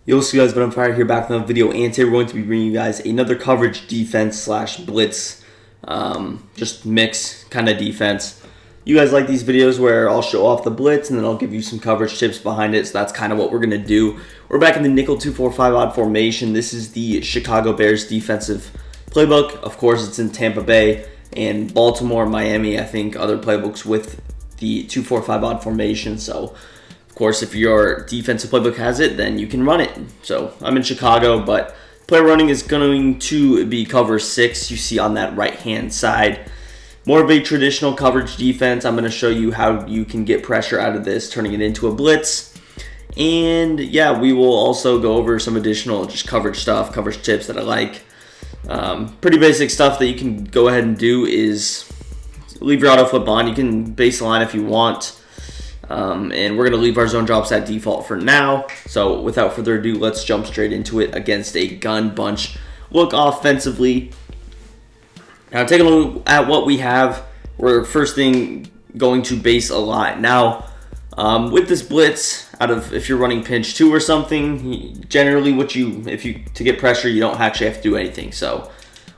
Yo, what's up guys, but I'm Fire here back with another video, and today we're going to be bringing you guys another coverage defense slash blitz, just mix kind of defense. You guys like these videos where I'll show off the blitz and then I'll give you some coverage tips behind it, so that's kind of what we're going to do. We're back in the nickel 2-4-5 odd formation. This is the Chicago Bears defensive playbook. Of course, it's in Tampa Bay and Baltimore, Miami, I think other playbooks with the 2-4-5 odd formation, so of course, if your defensive playbook has it, then you can run it. So I'm in Chicago, but play running is going to be cover 6 you see on that right-hand side. More of a traditional coverage defense. I'm going to show you how you can get pressure out of this, turning it into a blitz. And yeah, we will also go over some additional just coverage stuff, coverage tips that I like. Pretty basic stuff that you can go ahead and do is leave your auto flip on. You can base the line if you want. And we're going to leave our zone drops at default for now. So without further ado, let's jump straight into it against a gun bunch look offensively. Now taking a look at what we have, we're first thing going to base a line. Now with this blitz, if you're running pinch 2 or something, generally to get pressure, you don't actually have to do anything. So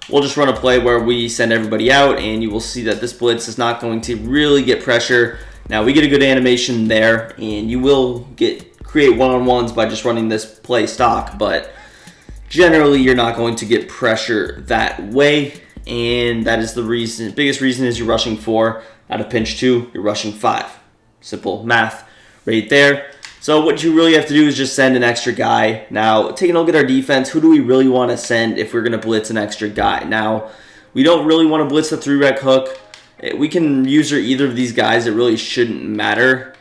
we'll just run a play where we send everybody out, and you will see that this blitz is not going to really get pressure. Now we get a good animation there, and you will create one-on-ones by just running this play stock, but generally you're not going to get pressure that way, and that is the reason. Biggest reason is you're rushing 4 out of pinch 2, you're rushing 5. Simple math right there. So what you really have to do is just send an extra guy. Now taking a look at our defense, who do we really want to send if we're going to blitz an extra guy? Now we don't really want to blitz the 3-rec hook. We can use either of these guys. It really shouldn't matter.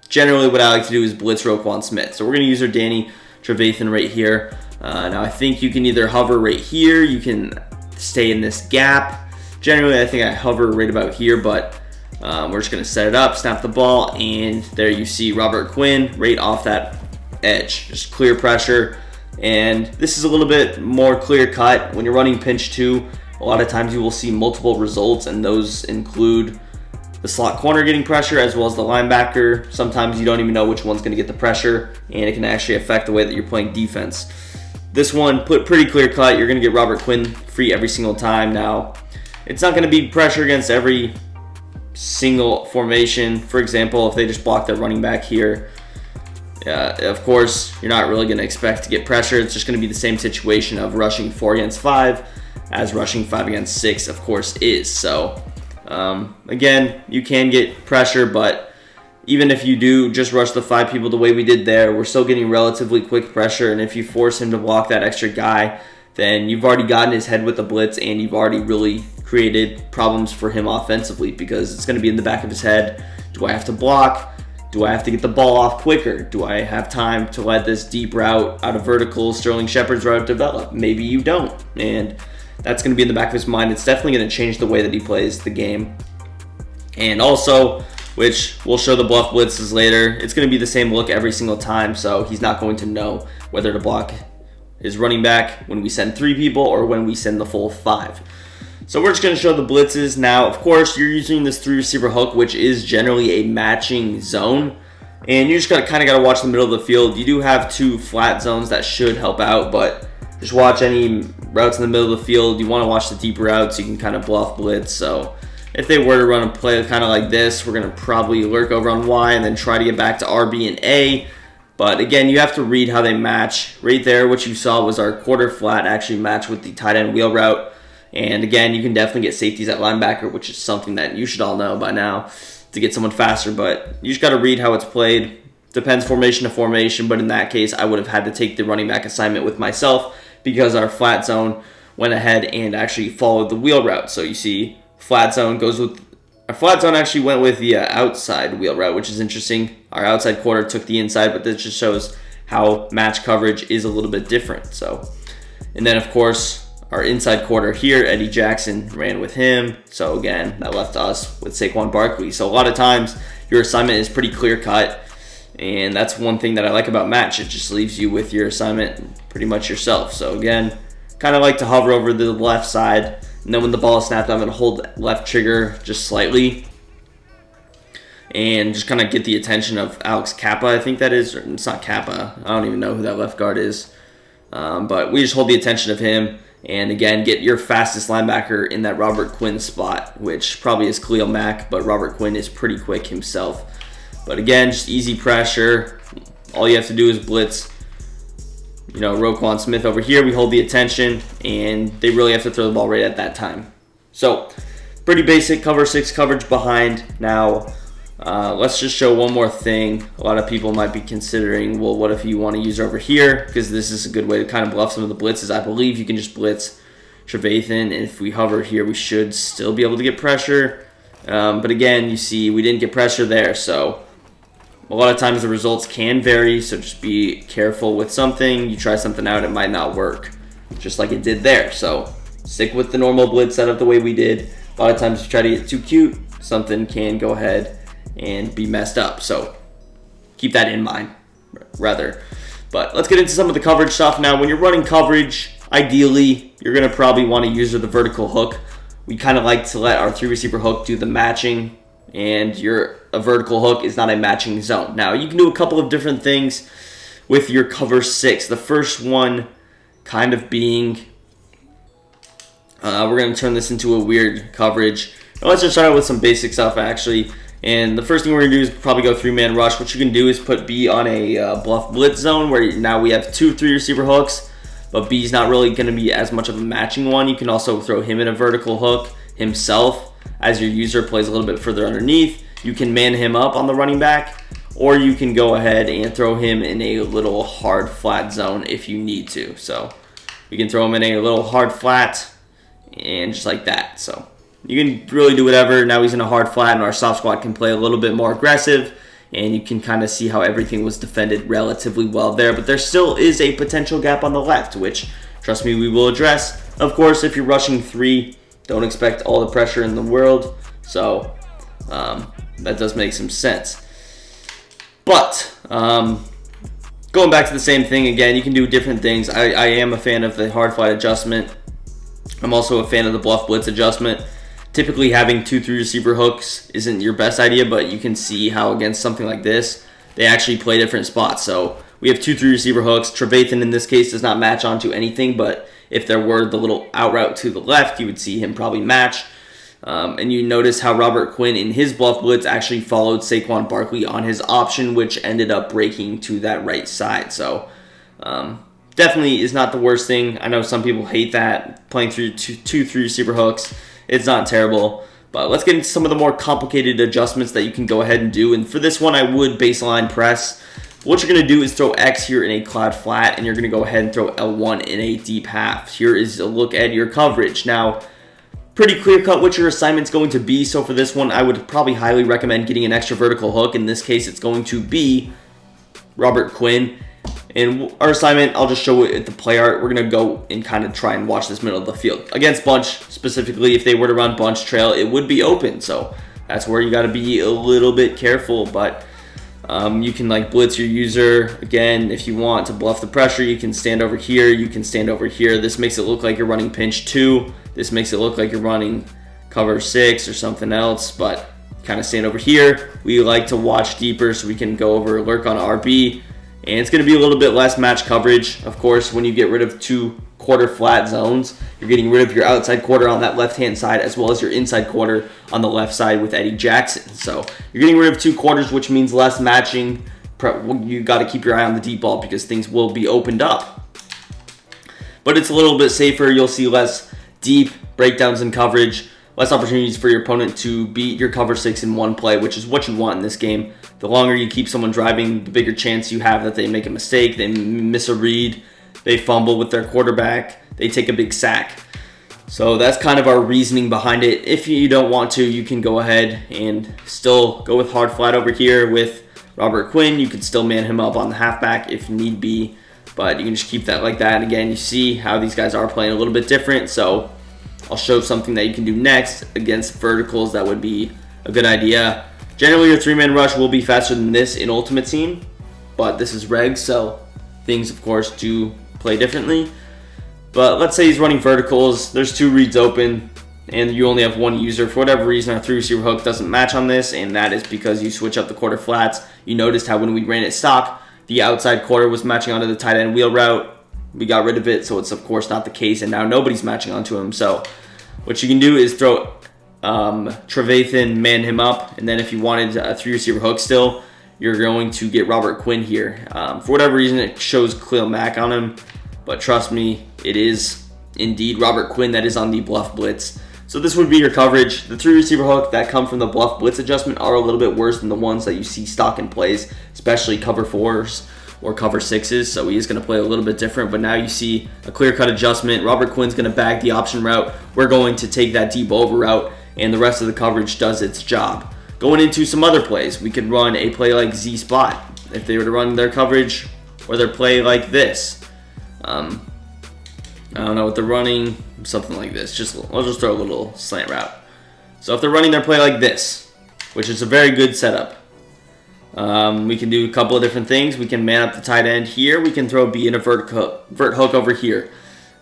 Generally, what I like to do is blitz Roquan Smith. So we're going to use our Danny Trevathan right here. Now, I think you can either hover right here. You can stay in this gap. Generally, I think I hover right about here, but we're just going to set it up, snap the ball, and there you see Robert Quinn right off that edge. Just clear pressure. And this is a little bit more clear cut. When you're running pinch 2, a lot of times you will see multiple results, and those include the slot corner getting pressure as well as the linebacker. Sometimes you don't even know which one's going to get the pressure, and it can actually affect the way that you're playing defense. This one, pretty clear cut. You're going to get Robert Quinn free every single time. Now, it's not going to be pressure against every single formation. For example, if they just block their running back here, of course, you're not really going to expect to get pressure. It's just going to be the same situation of rushing 4 against 5 as rushing 5 against 6, of course, is. So, again, you can get pressure, but even if you do just rush the 5 people the way we did there, we're still getting relatively quick pressure, and if you force him to block that extra guy, then you've already gotten his head with the blitz, and you've already really created problems for him offensively, because it's going to be in the back of his head. Do I have to block? Do I have to get the ball off quicker? Do I have time to let this deep route out of vertical Sterling Shepard's route develop? Maybe you don't, and that's going to be in the back of his mind. It's definitely going to change the way that he plays the game. And also, which we'll show the bluff blitzes later, it's going to be the same look every single time, so he's not going to know whether to block his running back when we send 3 people or when we send the full 5. So we're just going to show the blitzes. Now, of course, you're using this 3-receiver hook, which is generally a matching zone, and you just kind of got to watch the middle of the field. You do have 2 flat zones that should help out, but just watch any routes in the middle of the field. You want to watch the deeper routes. You can kind of bluff blitz. So if they were to run a play kind of like this, we're going to probably lurk over on Y and then try to get back to RB and A. But again, you have to read how they match. Right there, what you saw was our quarter flat actually match with the tight end wheel route. And again, you can definitely get safeties at linebacker, which is something that you should all know by now to get someone faster. But you just got to read how it's played. Depends formation to formation, but in that case, I would have had to take the running back assignment with myself, because our flat zone went ahead and actually followed the wheel route. So you see, flat zone actually went with the outside wheel route, which is interesting. Our outside quarter took the inside, but this just shows how match coverage is a little bit different. So, and then of course, our inside quarter here, Eddie Jackson ran with him. So again, that left us with Saquon Barkley. So a lot of times your assignment is pretty clear cut. And that's one thing that I like about match. It just leaves you with your assignment pretty much yourself. So again, kind of like to hover over the left side. And then when the ball is snapped, I'm going to hold left trigger just slightly. and just kind of get the attention of Alex Kappa, I think that is. Or it's not Kappa. I don't even know who that left guard is. But we just hold the attention of him. And again, get your fastest linebacker in that Robert Quinn spot, which probably is Khalil Mack, but Robert Quinn is pretty quick himself. But again, just easy pressure. All you have to do is blitz, you know, Roquan Smith over here. We hold the attention, and they really have to throw the ball right at that time. So, pretty basic cover 6 coverage behind. Now, let's just show one more thing. A lot of people might be considering, well, what if you want to use over here? Because this is a good way to kind of bluff some of the blitzes. I believe you can just blitz Trevathan, and if we hover here, we should still be able to get pressure. But again, you see, we didn't get pressure there, so a lot of times the results can vary, so just be careful with something. You try something out, it might not work, just like it did there. So stick with the normal blitz setup the way we did. A lot of times you try to get too cute, something can go ahead and be messed up. So keep that in mind, rather. But let's get into some of the coverage stuff now. When you're running coverage, ideally, you're going to probably want to use the vertical hook. We kind of like to let our 3 receiver hook do the matching, and a vertical hook is not a matching zone. Now, you can do a couple of different things with your cover 6. The first one kind of being, we're going to turn this into a weird coverage. Now, let's just start out with some basic stuff, actually. And the first thing we're going to do is probably go 3-man rush. What you can do is put B on a bluff blitz zone, where now we have 2 3 receiver hooks, but B's not really going to be as much of a matching one. You can also throw him in a vertical hook himself as your user plays a little bit further underneath. You can man him up on the running back, or you can go ahead and throw him in a little hard flat zone if you need to. So we can throw him in a little hard flat, and just like that. So you can really do whatever. Now he's in a hard flat, and our soft squad can play a little bit more aggressive, and you can kind of see how everything was defended relatively well there. But there still is a potential gap on the left, which, trust me, we will address. Of course, if you're rushing 3, don't expect all the pressure in the world. So that does make some sense. But going back to the same thing again, you can do different things. I am a fan of the hard flat adjustment. I'm also a fan of the bluff blitz adjustment. Typically having 2 3 receiver hooks isn't your best idea, but you can see how against something like this, they actually play different spots. So we have 2 3 receiver hooks. Trevathan in this case does not match onto anything, but if there were the little out route to the left, you would see him probably match. And you notice how Robert Quinn in his bluff blitz actually followed Saquon Barkley on his option, which ended up breaking to that right side. So definitely is not the worst thing. I know some people hate that, playing through 2 3 receiver hooks. It's not terrible. But let's get into some of the more complicated adjustments that you can go ahead and do. And for this one, I would baseline press. What you're going to do is throw X here in a cloud flat, and you're going to go ahead and throw L1 in a deep half. Here is a look at your coverage. Now, pretty clear cut what your assignment's going to be. So for this one, I would probably highly recommend getting an extra vertical hook. In this case, it's going to be Robert Quinn. And our assignment, I'll just show it at the play art. We're going to go and kind of try and watch this middle of the field. Against bunch, specifically, if they were to run bunch trail, it would be open. So that's where you got to be a little bit careful. But you can like blitz your user. Again, if you want to bluff the pressure, you can stand over here. You can stand over here. This makes it look like you're running pinch 2. This makes it look like you're running cover 6 or something else. But kind of stand over here. We like to watch deeper so we can go over lurk on RB. And it's going to be a little bit less match coverage. Of course, when you get rid of 2 quarter flat zones, you're getting rid of your outside quarter on that left-hand side as well as your inside quarter on the left side with Eddie Jackson. So you're getting rid of 2 quarters, which means less matching. You got to keep your eye on the deep ball because things will be opened up. But it's a little bit safer. You'll see less deep breakdowns in coverage, less opportunities for your opponent to beat your cover 6 in one play, which is what you want in this game. The longer you keep someone driving, the bigger chance you have that they make a mistake, they miss a read, they fumble with their quarterback, they take a big sack. So that's kind of our reasoning behind it. If you don't want to, you can go ahead and still go with hard flat over here with Robert Quinn. You can still man him up on the halfback if need be, but you can just keep that like that. And again, you see how these guys are playing a little bit different, so I'll show something that you can do next against verticals that would be a good idea. Generally, your 3-man rush will be faster than this in Ultimate Team, but this is reg, so things, of course, do play differently. But let's say he's running verticals. There's 2 reads open. and you only have one user. For whatever reason, our 3 receiver hook doesn't match on this, and that is because you switch up the quarter flats. You noticed how when we ran it stock, the outside quarter was matching onto the tight end wheel route. We got rid of it, so it's of course not the case, and now nobody's matching onto him. So what you can do is throw Trevathan, man him up, and then if you wanted a 3 receiver hook still, you're going to get Robert Quinn here. For whatever reason, it shows Khalil Mack on him, but trust me, it is indeed Robert Quinn that is on the bluff blitz. So this would be your coverage. The 3 receiver hook that come from the bluff blitz adjustment are a little bit worse than the ones that you see stock in plays, especially cover 4s or cover 6s. So he is going to play a little bit different, but now you see a clear-cut adjustment. Robert Quinn's going to bag the option route. We're going to take that deep over route, and the rest of the coverage does its job. Going into some other plays, we could run a play like Z spot if they were to run their coverage or their play like this. I don't know what they're running, something like this. I'll just throw a little slant route. So if they're running their play like this, which is a very good setup, we can do a couple of different things. We can man up the tight end here. We can throw B in a vert hook over here.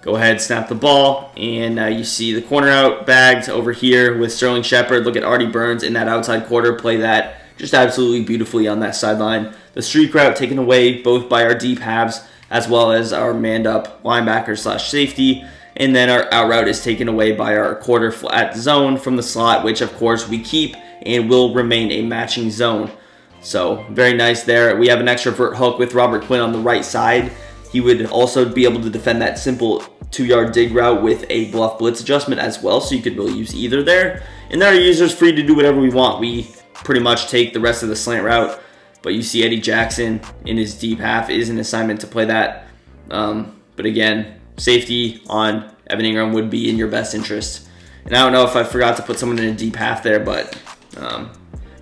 Go ahead, snap the ball, and now you see the corner out bagged over here with Sterling Shepard. Look at Artie Burns in that outside quarter. Play that just absolutely beautifully on that sideline. The streak route taken away both by our deep halves as well as our manned up linebacker slash safety. And then our out route is taken away by our quarter flat zone from the slot, which of course we keep and will remain a matching zone. So very nice there. We have an extra vert hook with Robert Quinn on the right side. He would also be able to defend that simple 2-yard dig route with a bluff blitz adjustment as well, so you could really use either there. And then our user's free to do whatever we want. We pretty much take the rest of the slant route, but you see Eddie Jackson in his deep half is an assignment to play that. But again, safety on Evan Ingram would be in your best interest. And I don't know if I forgot to put someone in a deep half there, but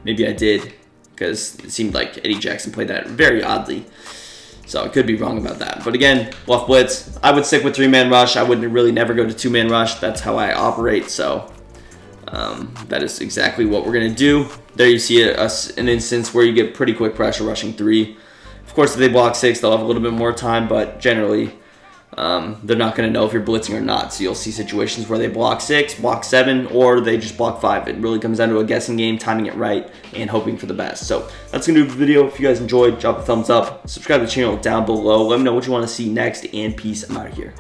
maybe I did, because it seemed like Eddie Jackson played that very oddly. So I could be wrong about that. But again, bluff blitz, I would stick with 3-man rush. I would really never go to 2-man rush. That's how I operate. So that is exactly what we're going to do. There you see an instance where you get pretty quick pressure rushing 3. Of course, if they block 6, they'll have a little bit more time, but generally they're not going to know if you're blitzing or not. So you'll see situations where they block 6, block 7, or they just block 5. It really comes down to a guessing game, timing it right, and hoping for the best. So that's going to do the video. If you guys enjoyed, drop a thumbs up, subscribe to the channel down below. Let me know what you want to see next, and peace. I'm out of here.